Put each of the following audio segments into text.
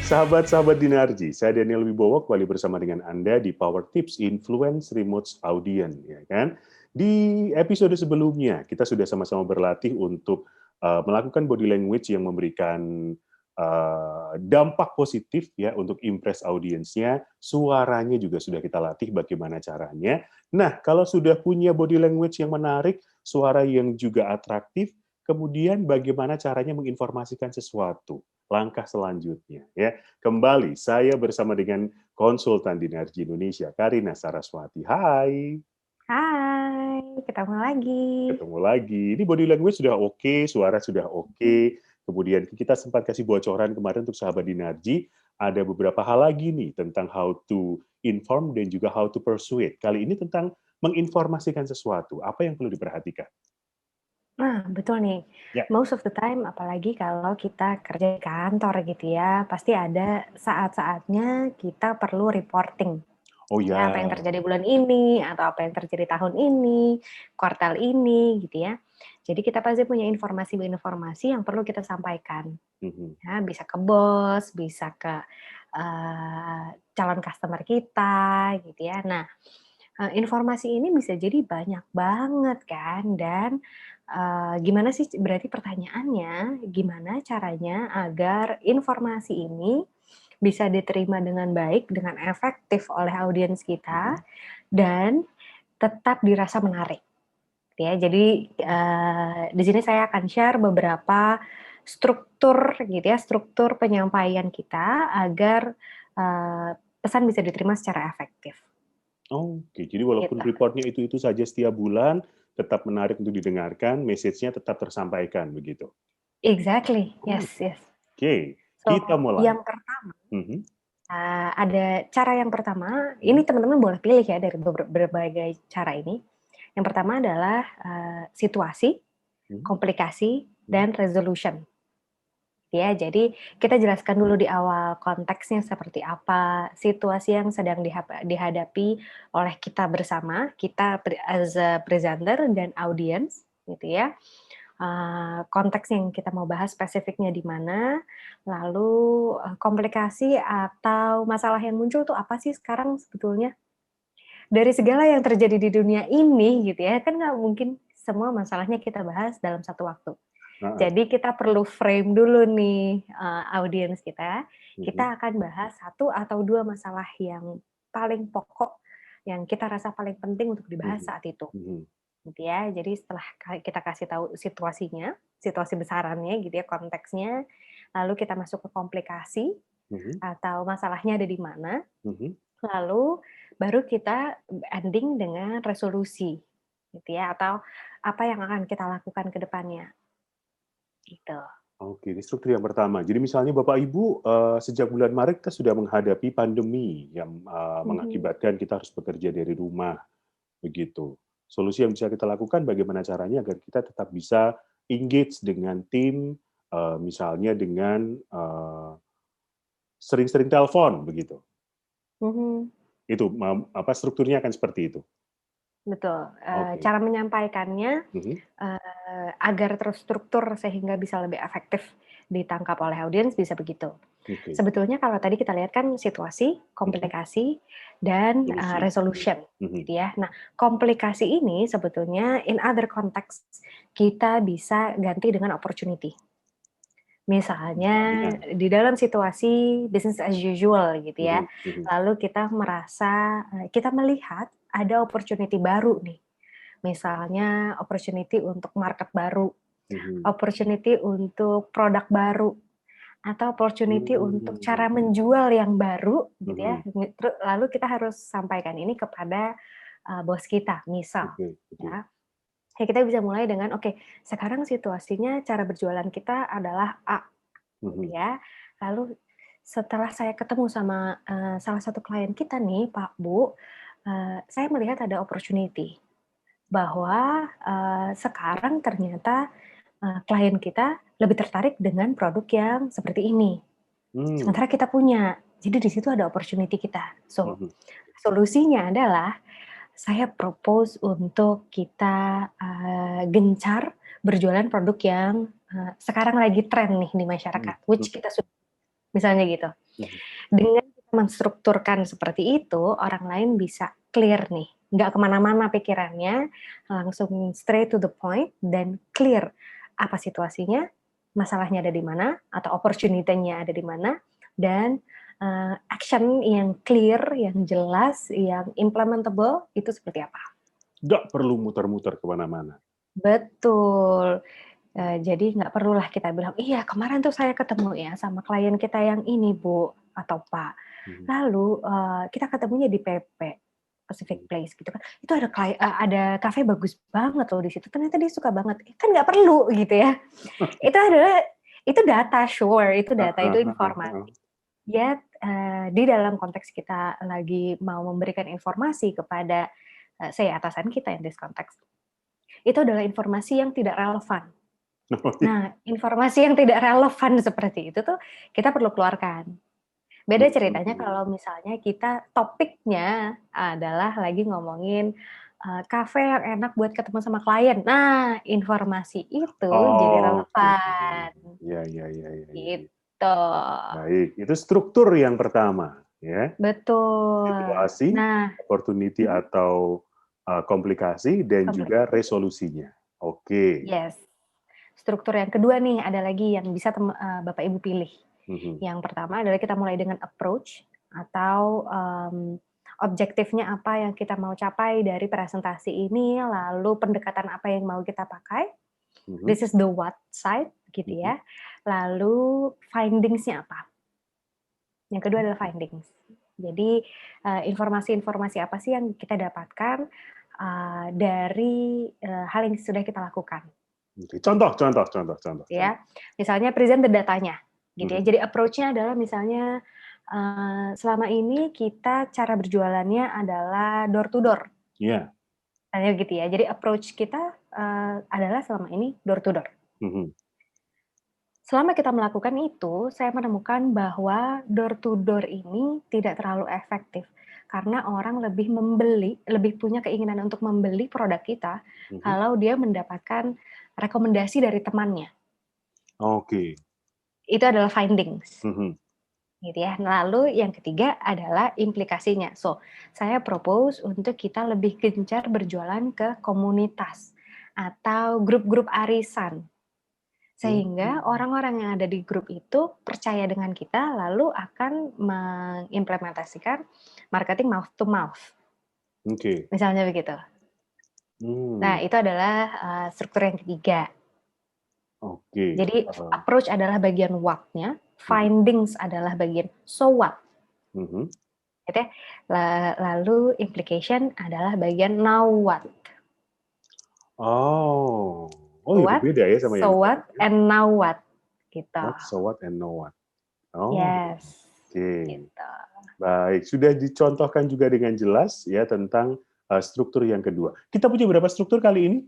Sahabat-sahabat Dinarji, saya Daniel Wibowo kembali bersama dengan Anda di Power Tips Influence Remote Audience, ya kan? Di episode sebelumnya, kita sudah sama-sama berlatih untuk melakukan body language yang memberikan dampak positif ya untuk impress audiensnya. Suaranya juga sudah kita latih bagaimana caranya. Nah, kalau sudah punya body language yang menarik, suara yang juga atraktif, kemudian bagaimana caranya menginformasikan sesuatu, langkah selanjutnya ya. Kembali saya bersama dengan konsultan Dinarji Indonesia, Karina Saraswati. Hai. Hai, ketemu lagi. Ketemu lagi. Ini body language sudah oke, suara sudah oke. Kemudian kita sempat kasih bocoran kemarin untuk sahabat Dinarji, ada beberapa hal lagi nih tentang how to inform dan juga how to persuade. Kali ini tentang menginformasikan sesuatu. Apa yang perlu diperhatikan? Nah, betul nih. Ya. Most of the time, apalagi kalau kita kerja di kantor gitu ya, pasti ada saat-saatnya kita perlu reporting. Oh Ya, apa yang ya. terjadi bulan ini, atau apa yang terjadi tahun ini, kuartal ini, gitu ya. Jadi kita pasti punya informasi-informasi yang perlu kita sampaikan. Mhm. Ya, bisa ke bos, bisa ke calon customer kita, gitu ya. Nah, informasi ini bisa jadi banyak banget kan, dan gimana sih berarti pertanyaannya, gimana caranya agar informasi ini bisa diterima dengan baik, dengan efektif oleh audiens kita, dan tetap dirasa menarik. Ya, jadi di sini saya akan share beberapa struktur gitu ya, struktur penyampaian kita agar pesan bisa diterima secara efektif. Oke, jadi walaupun Gitu. reportnya itu saja setiap bulan, tetap menarik untuk didengarkan, message-nya tetap tersampaikan, begitu? Exactly, yes, yes. Oke, kita So, mulai. yang pertama, Mhm. ada cara yang pertama, ini Mhm. teman-teman boleh pilih ya dari berbagai cara ini. Yang pertama adalah situasi, Mhm. komplikasi, Mhm. dan resolution. Ya, jadi kita jelaskan dulu di awal konteksnya seperti apa, situasi yang sedang dihadapi oleh kita bersama, kita as a presenter dan audience, gitu ya. Konteks yang kita mau bahas spesifiknya di mana, lalu komplikasi atau masalah yang muncul tuh apa sih sekarang sebetulnya? Dari segala yang terjadi di dunia ini gitu ya, kan nggak mungkin semua masalahnya kita bahas dalam satu waktu. Heeh. Jadi kita perlu frame dulu nih audiens Mhm. kita akan bahas satu atau dua masalah yang paling pokok, yang kita rasa paling penting untuk dibahas Mhm. saat itu. Mhm. Gitu ya. Jadi setelah kita kasih tahu situasinya, situasi besarannya gitu ya, konteksnya, lalu kita masuk ke komplikasi Mhm. atau masalahnya ada di mana, Mhm. lalu baru kita ending dengan resolusi gitu ya, atau apa yang akan kita lakukan ke depannya, gitu. Oke, ini struktur yang pertama. Jadi misalnya Bapak Ibu, sejak bulan Maret kita sudah menghadapi pandemi yang Mhm. mengakibatkan kita harus bekerja dari rumah, begitu. Solusi yang bisa kita lakukan bagaimana caranya agar kita tetap bisa engage dengan tim, misalnya dengan sering-sering telepon, begitu. Mhm. Itu apa strukturnya akan seperti itu. Betul, Oke. cara menyampaikannya, Mhm. agar terstruktur sehingga bisa lebih efektif ditangkap oleh audiens bisa begitu. Oke. Sebetulnya kalau tadi kita lihat kan situasi, Mhm. komplikasi, dan Solusi. resolution, Mhm. gitu ya. Nah, komplikasi ini sebetulnya in other context kita bisa ganti dengan opportunity. Misalnya Misalnya. di dalam situasi business as usual gitu ya, Mhm. Mhm. lalu kita merasa, kita melihat ada opportunity baru nih. Misalnya opportunity untuk market baru, Mhm. opportunity untuk produk baru, atau opportunity untuk Mmm. cara menjual yang baru gitu ya. Mhm. Lalu kita harus sampaikan ini kepada bos kita, misal Oke oke. ya. Ya kita bisa mulai dengan, oke, sekarang situasinya cara berjualan kita adalah A, gitu Mhm. ya. Lalu setelah saya ketemu sama salah satu klien kita nih, Pak, Bu, saya melihat ada opportunity bahwa sekarang ternyata klien kita lebih tertarik dengan produk yang seperti ini. Mmm. Sementara kita punya. Jadi di situ ada opportunity kita. So, Mhm. solusinya adalah saya propose untuk kita gencar berjualan produk yang sekarang lagi tren nih di Mhm. masyarakat, which kita sudah, misalnya gitu. Mhm. Dengan kita menstrukturkan seperti itu, orang lain bisa clear nih, nggak kemana-mana pikirannya, langsung straight to the point dan clear apa situasinya, masalahnya ada di mana, atau opportunity-nya ada di mana, dan action yang clear, yang jelas, yang implementable itu seperti apa. Nggak perlu muter-muter kemana-mana. Betul. Jadi nggak perlulah kita bilang, "Iya kemarin tuh saya ketemu ya sama klien kita yang ini Bu, atau Pak. Mhm. Lalu, kita ketemunya di PP, Pacific Mhm. Place gitu kan. Itu ada kafe bagus banget loh di situ, ternyata dia suka banget." Kan nggak perlu gitu ya. Itu data, sure, itu data, itu informasi. Yet, di dalam konteks kita lagi mau memberikan informasi kepada, say atasan kita in this context, itu adalah informasi yang tidak relevan. Nah, informasi yang tidak relevan seperti itu tuh kita perlu keluarkan. Beda ceritanya kalau misalnya kita topiknya adalah lagi ngomongin, kafe yang enak buat ketemu sama klien. Nah, informasi itu jadi Oke. relevan, Ya, ya, ya, ya, ya, ya. gitu. Baik, itu struktur yang pertama, ya. Betul. Situasi, Nah, opportunity mhm, atau komplikasi, dan juga komplikasi. resolusinya. Oke. Yes. Struktur yang kedua nih, ada lagi yang bisa Bapak Ibu pilih. Mhm. Yang pertama adalah kita mulai dengan approach atau, objektifnya apa yang kita mau capai dari presentasi ini, lalu pendekatan apa yang mau kita pakai, Mhm. this is the what side gitu Mhm. ya. Lalu findings-nya apa? Yang kedua adalah Oke. findings. Jadi, informasi-informasi apa sih yang kita dapatkan, dari, hal yang sudah kita lakukan. Oke. Contoh, contoh, contoh, contoh, Gitu ya. contoh. Misalnya present the datanya, gitu ya. Mhm. Jadi approach-nya adalah misalnya, selama ini kita cara berjualannya adalah door to door, Iya. misalnya gitu ya. Jadi approach kita, adalah selama ini door to door. Mhm. Selama kita melakukan itu, saya menemukan bahwa door to door ini tidak terlalu efektif, karena orang lebih punya keinginan untuk membeli produk kita, Mhm. kalau dia mendapatkan rekomendasi dari temannya. Oke. Itu adalah findings. Mhm. Gitu ya. Lalu yang ketiga adalah implikasinya. So, saya propose untuk kita lebih gencar berjualan ke komunitas atau grup-grup arisan. Sehingga Mmm. orang-orang yang ada di grup itu percaya dengan kita lalu akan mengimplementasikan marketing mouth to mouth. Oke. Misalnya begitu. Nah, Mmm. itu adalah struktur yang ketiga. Oke. Jadi approach adalah bagian what-nya, Mhm. findings adalah bagian so what. Mhm. Gitu ya. Lalu implication adalah bagian now what. Oh. Oh, ya What, berbeda ya sama yang so tadi what, ya? and now what. Gitu. What, so what, and know what. Oh, Yes. oke. Gitu. Baik, sudah dicontohkan juga dengan jelas ya tentang, struktur yang kedua. Kita punya berapa struktur kali ini?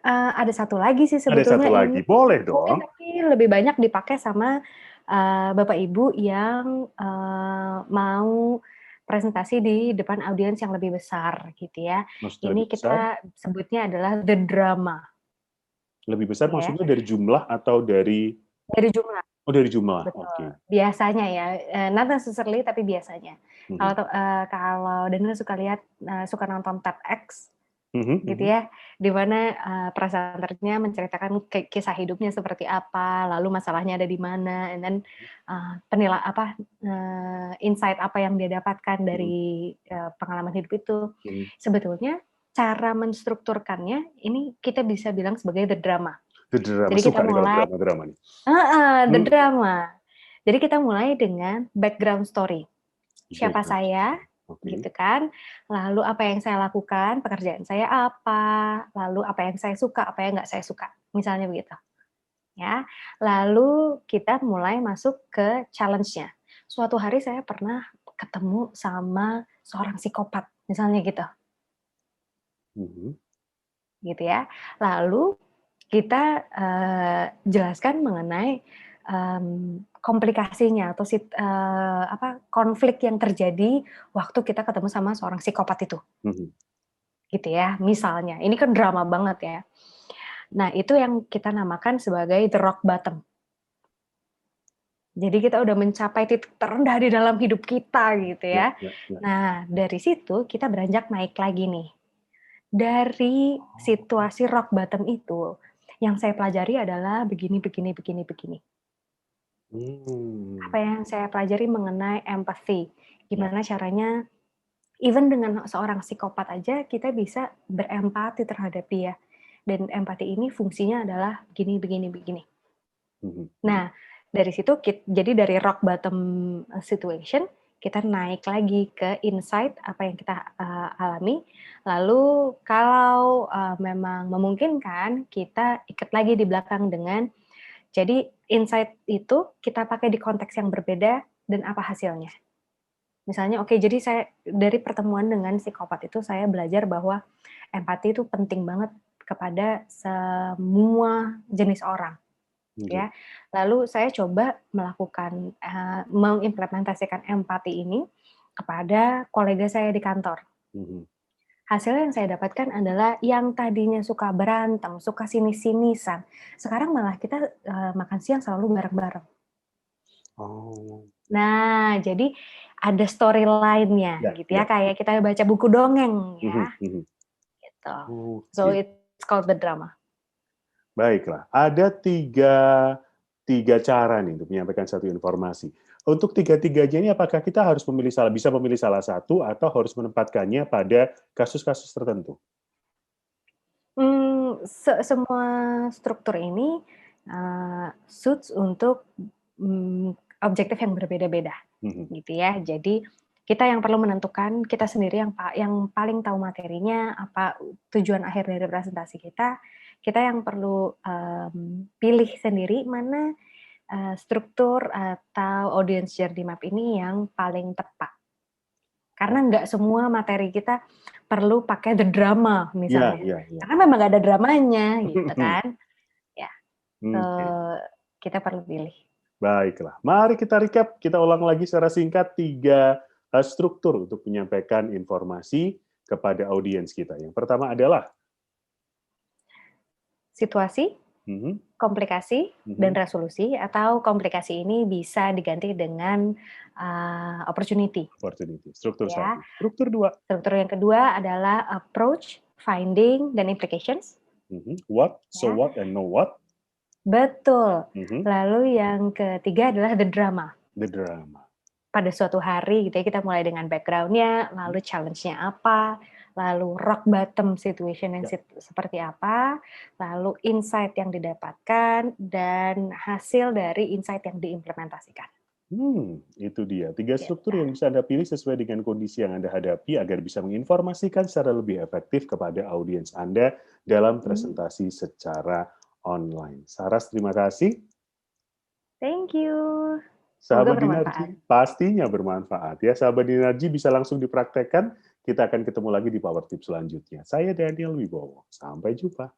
Ada satu lagi sih Ada satu sebetulnya ini, lagi, boleh mungkin dong. tapi lebih banyak dipakai sama, Bapak Ibu yang, mau presentasi di depan audiens yang lebih besar gitu ya. Maksudnya Ini lebih besar? kita sebutnya adalah the drama, Lebih besar ya, maksudnya dari jumlah atau dari dari jumlah. oh dari jumlah, Betul, oke. biasanya ya, not necessarily tapi biasanya. Mhm. Kalau Daniel suka lihat, suka nonton TEDx Mhm, gitu mhm. ya, di mana, presenternya menceritakan kisah hidupnya seperti apa, lalu masalahnya ada di mana, and then, insight apa yang dia dapatkan Mhm, dari, pengalaman hidup itu. mhm. Sebetulnya cara menstrukturkannya ini kita bisa bilang sebagai the drama. The drama, Jadi kita suka nih kalau mulai drama-drama nih. the Mhm. drama. Jadi kita mulai dengan background story. Siapa Background saya, story, oke. gitu kan. Lalu apa yang saya lakukan, pekerjaan saya apa, lalu apa yang saya suka, apa yang nggak saya suka, misalnya begitu. Ya, lalu kita mulai masuk ke challenge-nya. Suatu hari saya pernah ketemu sama seorang psikopat, misalnya Mhm. gitu ya. Lalu kita, jelaskan mengenai, komplikasinya atau konflik yang terjadi waktu kita ketemu sama seorang psikopat itu, Mhm. gitu ya, misalnya. Ini kan drama banget ya. Nah, itu yang kita namakan sebagai the rock bottom. Jadi kita udah mencapai titik terendah di dalam hidup kita gitu Ya, ya. ya, ya. Nah, dari situ kita beranjak naik lagi nih. Dari Oh. situasi rock bottom itu, yang saya pelajari adalah begini begini begini begini. Apa Hmm. yang saya pelajari mengenai empathy, Ya. gimana caranya even dengan seorang psikopat aja kita bisa berempati terhadap dia, dan empati ini fungsinya adalah begini begini begini. Mhm, mhm. Nah, dari situ jadi dari rock bottom situation, kita naik lagi ke insight apa yang kita, alami, lalu kalau, memang memungkinkan, kita ikat lagi di belakang dengan jadi insight itu kita pakai di konteks yang berbeda dan apa hasilnya. Misalnya, oke, jadi saya dari pertemuan dengan psikopat itu saya belajar bahwa empati itu penting banget kepada semua jenis orang. Oke. Ya, lalu saya coba melakukan, mengimplementasikan empati ini kepada kolega saya di kantor. Mhm. Hasil yang saya dapatkan adalah yang tadinya suka berantem, suka sinis-sinisan, sekarang malah kita, makan siang selalu bareng-bareng. Oh. Nah, jadi ada storyline-nya Ya, gitu ya, ya. kayak kita baca buku dongeng Mhm, ya, mhm. gitu. So, Oke. it's called the drama. Baiklah, ada tiga cara nih untuk menyampaikan satu informasi. Untuk tiga-tiganya ini apakah kita harus bisa memilih salah satu atau harus menempatkannya pada kasus-kasus tertentu? Semua struktur ini, suits untuk, objektif yang berbeda-beda, Mhm. gitu ya. Jadi, kita yang perlu menentukan, kita sendiri yang paling tahu materinya, apa tujuan akhir dari presentasi kita yang perlu, pilih sendiri mana, struktur atau audience journey map ini yang paling tepat. Karena Oh, nggak semua materi kita perlu pakai the drama iya, misalnya, iya, iya. karena memang nggak ada dramanya gitu kan. Ya, Oke, kita perlu pilih. baiklah. Mari kita recap, kita ulang lagi secara singkat tiga struktur untuk menyampaikan informasi kepada audiens kita. Yang pertama adalah Situasi, mhm, komplikasi, dan mhm, resolusi, atau komplikasi ini bisa diganti dengan, opportunity, opportunity. Struktur ya. satu. Struktur dua, Struktur yang kedua adalah approach, finding, dan implications, what, so ya. what, and know what. Betul. Mhm, Lalu yang ketiga adalah the drama. the drama. Pada suatu hari gitu ya, kita mulai dengan background-nya, Mhm, lalu challenge-nya apa, lalu rock bottom situation yang ya. seperti apa, lalu insight yang didapatkan, dan hasil dari insight yang diimplementasikan. Itu dia. Tiga Gitu. struktur yang bisa Anda pilih sesuai dengan kondisi yang Anda hadapi agar bisa menginformasikan secara lebih efektif kepada audiens Anda dalam Mhm. presentasi secara online. Saras, terima kasih. Thank you. Semoga Sahabat bermanfaat. Dinerji, pastinya bermanfaat ya. Sahabat Dinerji bisa langsung dipraktekkan. Kita akan ketemu lagi di Power Tips selanjutnya. Saya Daniel Wibowo. Sampai jumpa.